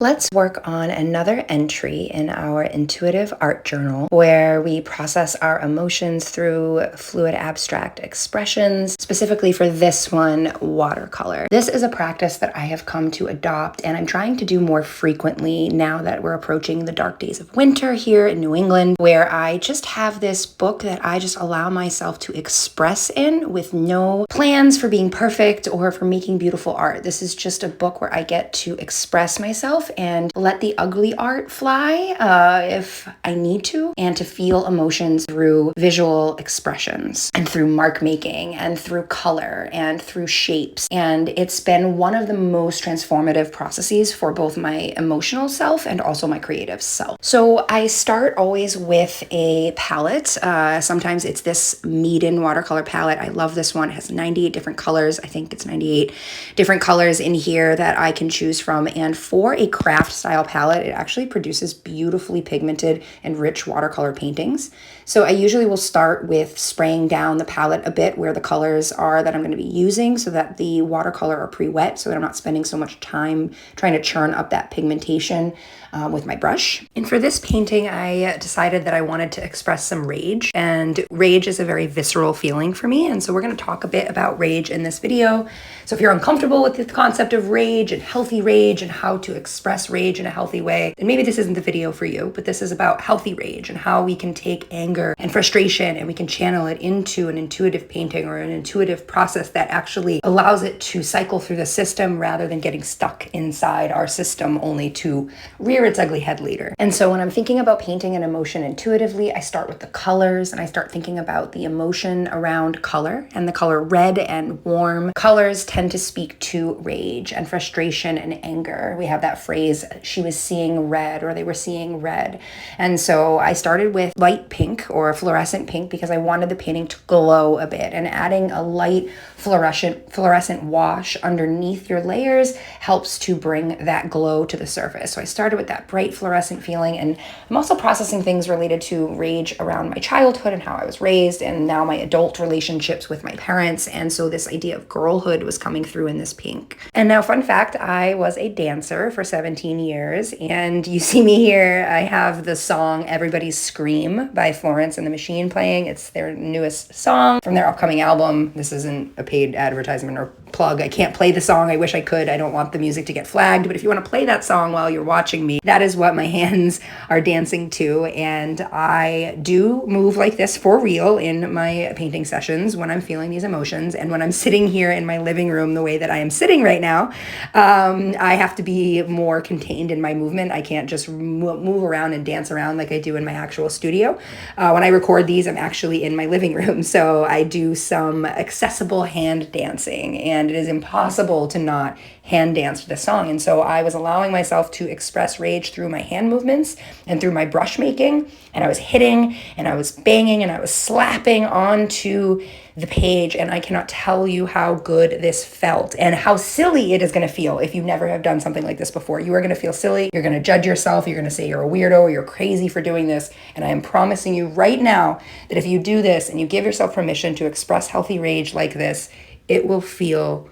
Let's work on another entry in our intuitive art journal where we process our emotions through fluid abstract expressions, specifically for this one, watercolor. This is a practice that I have come to adopt and I'm trying to do more frequently now that we're approaching the dark days of winter here in New England, where I just have this book that I just allow myself to express in with no plans for being perfect or for making beautiful art. This is just a book where I get to express myself and let the ugly art fly if I need to, and to feel emotions through visual expressions and through mark making and through color and through shapes. And it's been one of the most transformative processes for both my emotional self and also my creative self. So I start always with a palette. Sometimes it's this Meeden watercolor palette. I love this one. It has 98 different colors. I think it's 98 different colors in here that I can choose from. And for a craft style palette, it actually produces beautifully pigmented and rich watercolor paintings. So I usually will start with spraying down the palette a bit where the colors are that I'm going to be using so that the watercolor are pre-wet so that I'm not spending so much time trying to churn up that pigmentation with my brush. And for this painting, I decided that I wanted to express some rage, and rage is a very visceral feeling for me. And so we're going to talk a bit about rage in this video. So if you're uncomfortable with the concept of rage and healthy rage and how to express rage in a healthy way, then maybe this isn't the video for you, but this is about healthy rage and how we can take anger and frustration and we can channel it into an intuitive painting or an intuitive process that actually allows it to cycle through the system rather than getting stuck inside our system only to rear its ugly head later. And so when I'm thinking about painting an emotion intuitively, I start with the colors and I start thinking about the emotion around color, and the color red and warm colors tend to speak to rage and frustration and anger. We have that phrase, she was seeing red, or they were seeing red. And so I started with light pink or fluorescent pink because I wanted the painting to glow a bit, and adding a light fluorescent wash underneath your layers helps to bring that glow to the surface. So I started with that bright fluorescent feeling, and I'm also processing things related to rage around my childhood and how I was raised, and now my adult relationships with my parents. And so this idea of girlhood was coming through in this pink. And now, fun fact, I was a dancer for 17 years, and you see me here, I have the song Everybody Scream by Florence and the Machine playing. It's their newest song from their upcoming album. This isn't a paid advertisement or plug. I can't play the song. I wish I could. I don't want the music to get flagged, but if you want to play that song while you're watching me, that is what my hands are dancing to. And I do move like this for real in my painting sessions when I'm feeling these emotions. And when I'm sitting here in my living room the way that I am sitting right now, I have to be more contained in my movement. I can't just move around and dance around like I do in my actual studio. When I record these, I'm actually in my living room. So I do some accessible hand dancing, and it is impossible to not hand dance to the song. And so I was allowing myself to express rage through my hand movements and through my brush making. And I was hitting and I was banging and I was slapping onto the page. And I cannot tell you how good this felt and how silly it is going to feel if you never have done something like this before. You are going to feel silly. You're going to judge yourself. You're going to say you're a weirdo or you're crazy for doing this. And I am promising you right now that if you do this and you give yourself permission to express healthy rage like this, it will feel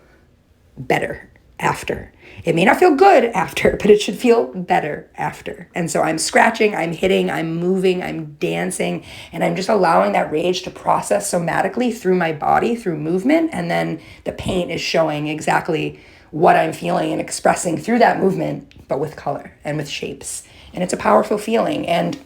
better after. It may not feel good after, but it should feel better after. And so I'm scratching, I'm hitting, I'm moving, I'm dancing, and I'm just allowing that rage to process somatically through my body, through movement. And then the paint is showing exactly what I'm feeling and expressing through that movement, but with color and with shapes. And it's a powerful feeling. And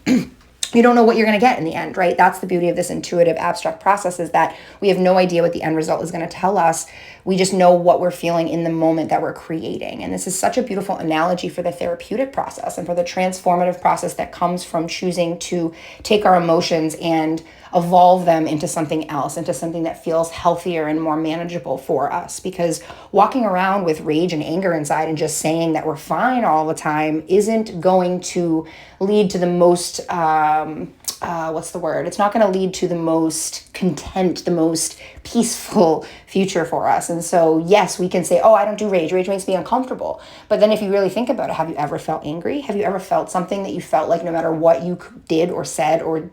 you don't know what you're going to get in the end, right? That's the beauty of this intuitive abstract process, is that we have no idea what the end result is going to tell us. We just know what we're feeling in the moment that we're creating. And this is such a beautiful analogy for the therapeutic process and for the transformative process that comes from choosing to take our emotions and evolve them into something else, into something that feels healthier and more manageable for us. Because walking around with rage and anger inside and just saying that we're fine all the time isn't going to lead to the most, it's not going to lead to the most content, the most peaceful future for us. And so, yes, we can say, oh, I don't do rage. Rage makes me uncomfortable. But then if you really think about it, have you ever felt angry? Have you ever felt something that you felt like no matter what you did or said or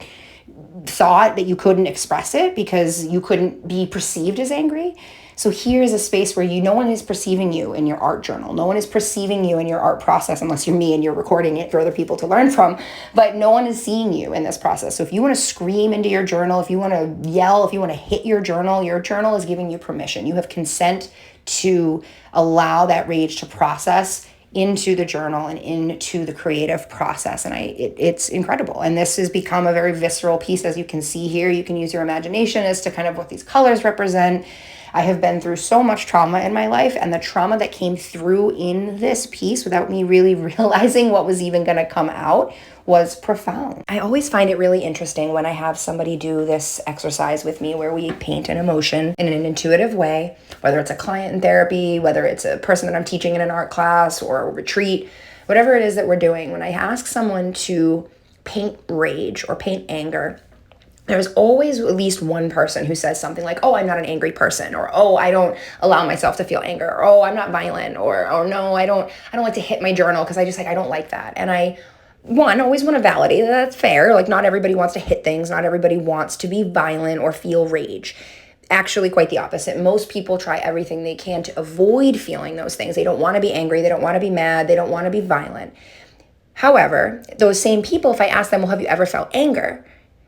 thought that you couldn't express it because you couldn't be perceived as angry? So here's a space where no one is perceiving you in your art journal. No one is perceiving you in your art process, unless you're me and you're recording it for other people to learn from. But no one is seeing you in this process. So if you want to scream into your journal, if you want to yell, if you want to hit your journal is giving you permission. You have consent to allow that rage to process into the journal and into the creative process. And it's incredible. And this has become a very visceral piece. As you can see here, you can use your imagination as to kind of what these colors represent. I have been through so much trauma in my life, and the trauma that came through in this piece without me really realizing what was even going to come out was profound. I always find it really interesting when I have somebody do this exercise with me where we paint an emotion in an intuitive way, whether it's a client in therapy, whether it's a person that I'm teaching in an art class or a retreat, whatever it is that we're doing. When I ask someone to paint rage or paint anger, there's always at least one person who says something like, oh, I'm not an angry person, or oh, I don't allow myself to feel anger, or oh, I'm not violent, or oh no, I don't like to hit my journal because I don't like that. And I always want to validate that that's fair. Like, not everybody wants to hit things, not everybody wants to be violent or feel rage. Actually, quite the opposite. Most people try everything they can to avoid feeling those things. They don't want to be angry, they don't want to be mad, they don't want to be violent. However, those same people, if I ask them, well, have you ever felt anger?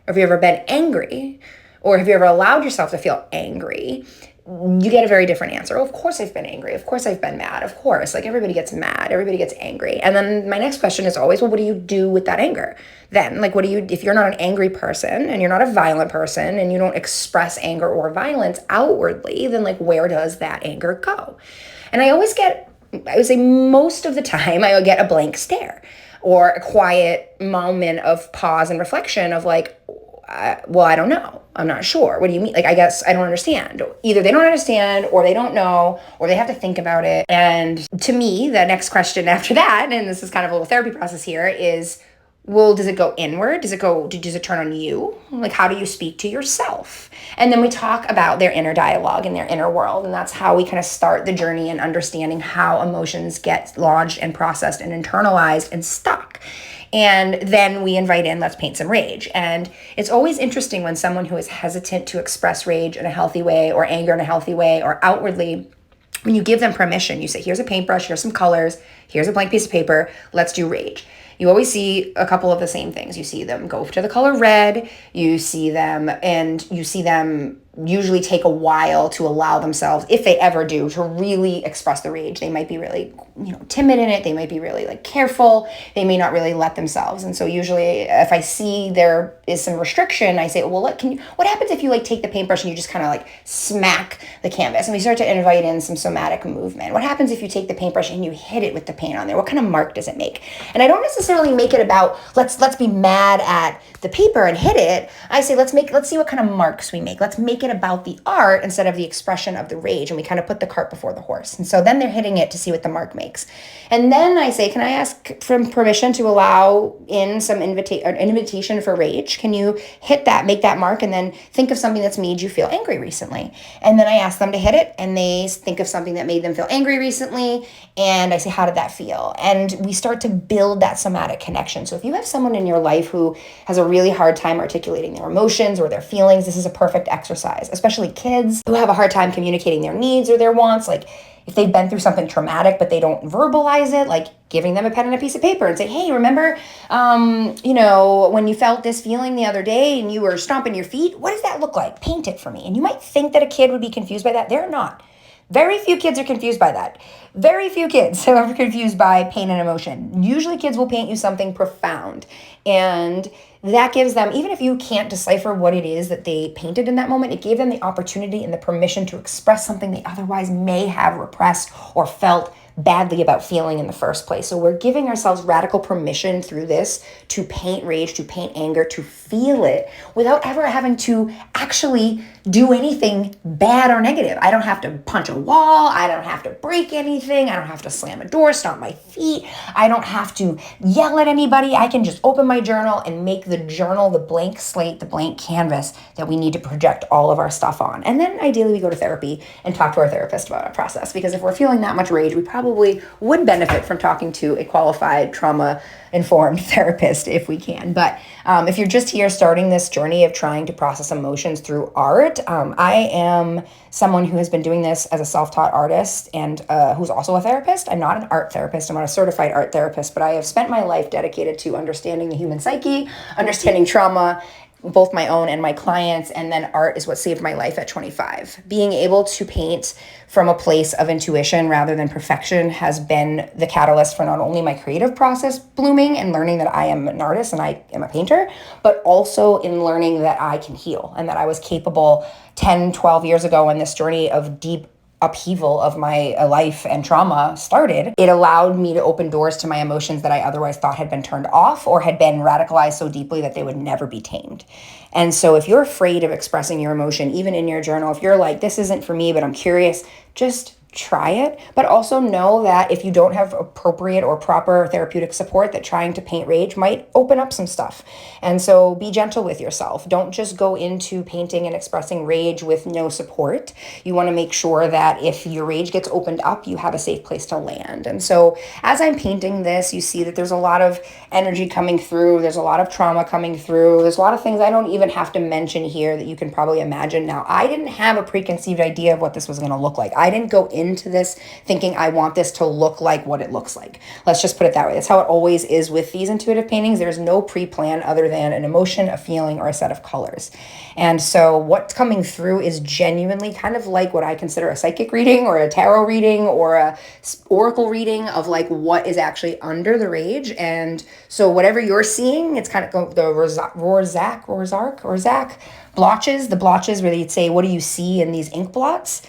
Have you ever been angry? Or have you ever allowed yourself to feel angry? You get a very different answer. Oh, of course I've been angry. Of course I've been mad. Of course, like everybody gets mad, everybody gets angry. And then my next question is always, well, what do you do with that anger? Then, like, if you're not an angry person and you're not a violent person and you don't express anger or violence outwardly, then like, where does that anger go? And I would say most of the time I would get a blank stare or a quiet moment of pause and reflection of like, well, I don't know. I'm not sure. What do you mean? Like, I guess I don't understand. Either they don't understand or they don't know or they have to think about it. And to me, the next question after that, and this is kind of a little therapy process here, is, well, does it go inward? Does it turn on you? Like, how do you speak to yourself? And then we talk about their inner dialogue and their inner world. And that's how we kind of start the journey in understanding how emotions get lodged and processed and internalized and stuck. And then we invite in, let's paint some rage. And it's always interesting when someone who is hesitant to express rage in a healthy way or anger in a healthy way or outwardly, when you give them permission, you say, here's a paintbrush, here's some colors, here's a blank piece of paper, let's do rage. You always see a couple of the same things. You see them go to the color red, you see them usually take a while to allow themselves, if they ever do, to really express the rage. They might be really, timid in it. They might be really like careful. They may not really let themselves. And so usually if I see there is some restriction, I say, well, what happens if you like take the paintbrush and you just kind of like smack the canvas? And we start to invite in some somatic movement. What happens if you take the paintbrush and you hit it with the paint on there? What kind of mark does it make? And I don't necessarily make it about, let's be mad at the paper and hit it. I say, let's see what kind of marks we make. Let's make it about the art instead of the expression of the rage. And we kind of put the cart before the horse. And so then they're hitting it to see what the mark makes. And then I say, can I ask for permission to allow in some invitation for rage? Can you hit that, make that mark, and then think of something that's made you feel angry recently? And then I ask them to hit it, and they think of something that made them feel angry recently. And I say, how did that feel? And we start to build that somatic connection. So if you have someone in your life who has a really hard time articulating their emotions or their feelings, this is a perfect exercise, especially kids who have a hard time communicating their needs or their wants. Like, if they've been through something traumatic, but they don't verbalize it, like giving them a pen and a piece of paper and say, hey, remember, when you felt this feeling the other day and you were stomping your feet, what does that look like? Paint it for me. And you might think that a kid would be confused by that. They're not. Very few kids are confused by that. Very few kids are confused by pain and emotion. Usually kids will paint you something profound. And that gives them, even if you can't decipher what it is that they painted in that moment, it gave them the opportunity and the permission to express something they otherwise may have repressed or felt badly about feeling in the first place. So we're giving ourselves radical permission through this to paint rage, to paint anger, to feel it without ever having to actually do anything bad or negative. I don't have to punch a wall. I don't have to break anything. I don't have to slam a door, stomp my feet. I don't have to yell at anybody. I can just open my journal and make the journal the blank slate, the blank canvas that we need to project all of our stuff on. And then ideally we go to therapy and talk to our therapist about our process, because if we're feeling that much rage, we probably probably would benefit from talking to a qualified trauma-informed therapist if we can. But if you're just here starting this journey of trying to process emotions through art, I am someone who has been doing this as a self-taught artist and who's also a therapist. I'm not an art therapist. I'm not a certified art therapist, but I have spent my life dedicated to understanding the human psyche, understanding trauma, both my own and my clients, and then art is what saved my life at 25. Being able to paint from a place of intuition rather than perfection has been the catalyst for not only my creative process blooming and learning that I am an artist and I am a painter, but also in learning that I can heal and that I was capable 10, 12 years ago in this journey of deep upheaval of my life and trauma started. It allowed me to open doors to my emotions that I otherwise thought had been turned off or had been radicalized so deeply that they would never be tamed. And so if you're afraid of expressing your emotion, even in your journal, if you're like, this isn't for me, but I'm curious, just try it. But also know that if you don't have appropriate or proper therapeutic support, that trying to paint rage might open up some stuff. And so be gentle with yourself. Don't just go into painting and expressing rage with no support. You want to make sure that if your rage gets opened up, you have a safe place to land. And so as I'm painting this, you see that there's a lot of energy coming through. There's a lot of trauma coming through. There's a lot of things I don't even have to mention here that you can probably imagine. Now, I didn't have a preconceived idea of what this was going to look like. I didn't go into this thinking I want this to look like what it looks like. Let's just put it that way. That's how it always is with these intuitive paintings. There's no pre-plan other than an emotion, a feeling, or a set of colors. And so what's coming through is genuinely kind of like what I consider a psychic reading or a tarot reading or a oracle reading of like what is actually under the rage. And so whatever you're seeing, it's kind of the Rorschach blotches, the blotches where you'd say, what do you see in these ink blots?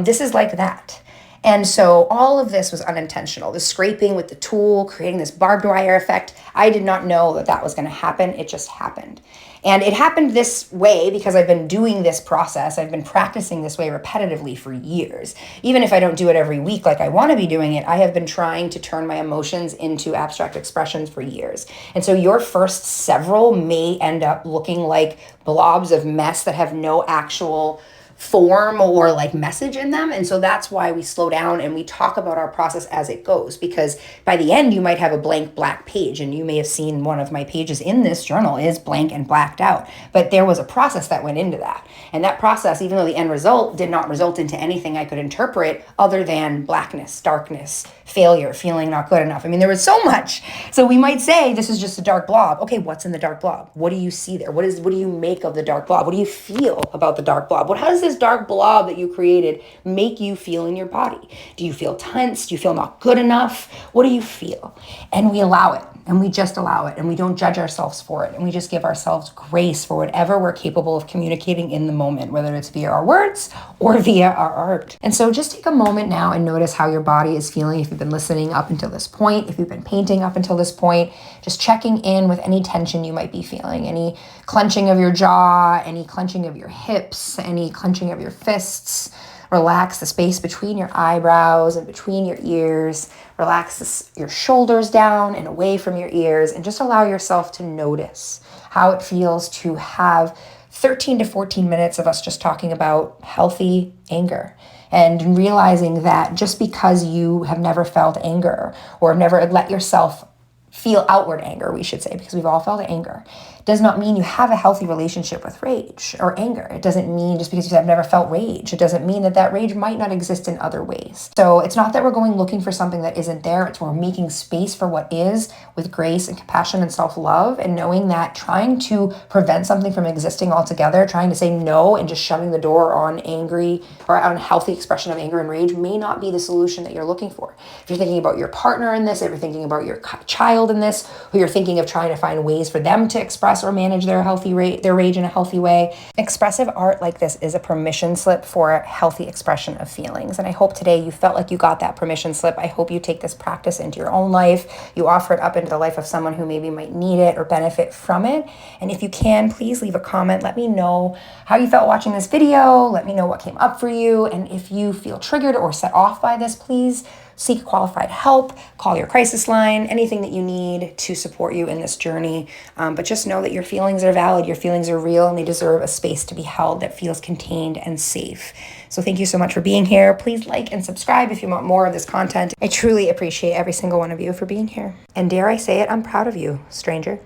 This is like that. And so all of this was unintentional. The scraping with the tool, creating this barbed wire effect. I did not know that that was going to happen. It just happened. And it happened this way because I've been doing this process. I've been practicing this way repetitively for years. Even if I don't do it every week like I want to be doing it, I have been trying to turn my emotions into abstract expressions for years. And so your first several may end up looking like blobs of mess that have no actual form or like message in them. And so that's why we slow down and we talk about our process as it goes, because by the end you might have a blank black page, and you may have seen one of my pages in this journal is blank and blacked out, but there was a process that went into that. And that process, even though the end result did not result into anything I could interpret other than blackness, darkness, failure, feeling not good enough. I mean, there was so much. So we might say this is just a dark blob. Okay, what's in the dark blob? What do you see there? What do you make of the dark blob? What do you feel about the dark blob? How does this dark blob that you created make you feel in your body? Do you feel tense? Do you feel not good enough? What do you feel? And we allow it, and we just allow it, and we don't judge ourselves for it, and we just give ourselves grace for whatever we're capable of communicating in the moment, whether it's via our words or via our art. And so just take a moment now and notice how your body is feeling. If you've been listening up until this point, if you've been painting up until this point, just checking in with any tension you might be feeling, any clenching of your jaw, any clenching of your hips, any clenching of your fists. Relax the space between your eyebrows and between your ears. Relax your shoulders down and away from your ears, and just allow yourself to notice how it feels to have 13 to 14 minutes of us just talking about healthy anger, and realizing that just because you have never felt anger or have never let yourself feel outward anger, we should say, because we've all felt anger, does not mean you have a healthy relationship with rage or anger. It doesn't mean just because you have never felt rage, it doesn't mean that that rage might not exist in other ways. So it's not that we're going looking for something that isn't there. It's we're making space for what is with grace and compassion and self-love, and knowing that trying to prevent something from existing altogether, trying to say no and just shutting the door on angry or on healthy expression of anger and rage may not be the solution that you're looking for. If you're thinking about your partner in this, if you're thinking about your child in this, who you're thinking of trying to find ways for them to express or manage their rage in a healthy way. Expressive art like this is a permission slip for healthy expression of feelings. And I hope today you felt like you got that permission slip. I hope you take this practice into your own life. You offer it up into the life of someone who maybe might need it or benefit from it. And if you can, please leave a comment. Let me know how you felt watching this video. Let me know what came up for you. And if you feel triggered or set off by this, please seek qualified help, call your crisis line, anything that you need to support you in this journey. But just know that your feelings are valid, your feelings are real, and they deserve a space to be held that feels contained and safe. So thank you so much for being here. Please like and subscribe if you want more of this content. I truly appreciate every single one of you for being here. And dare I say it, I'm proud of you, stranger.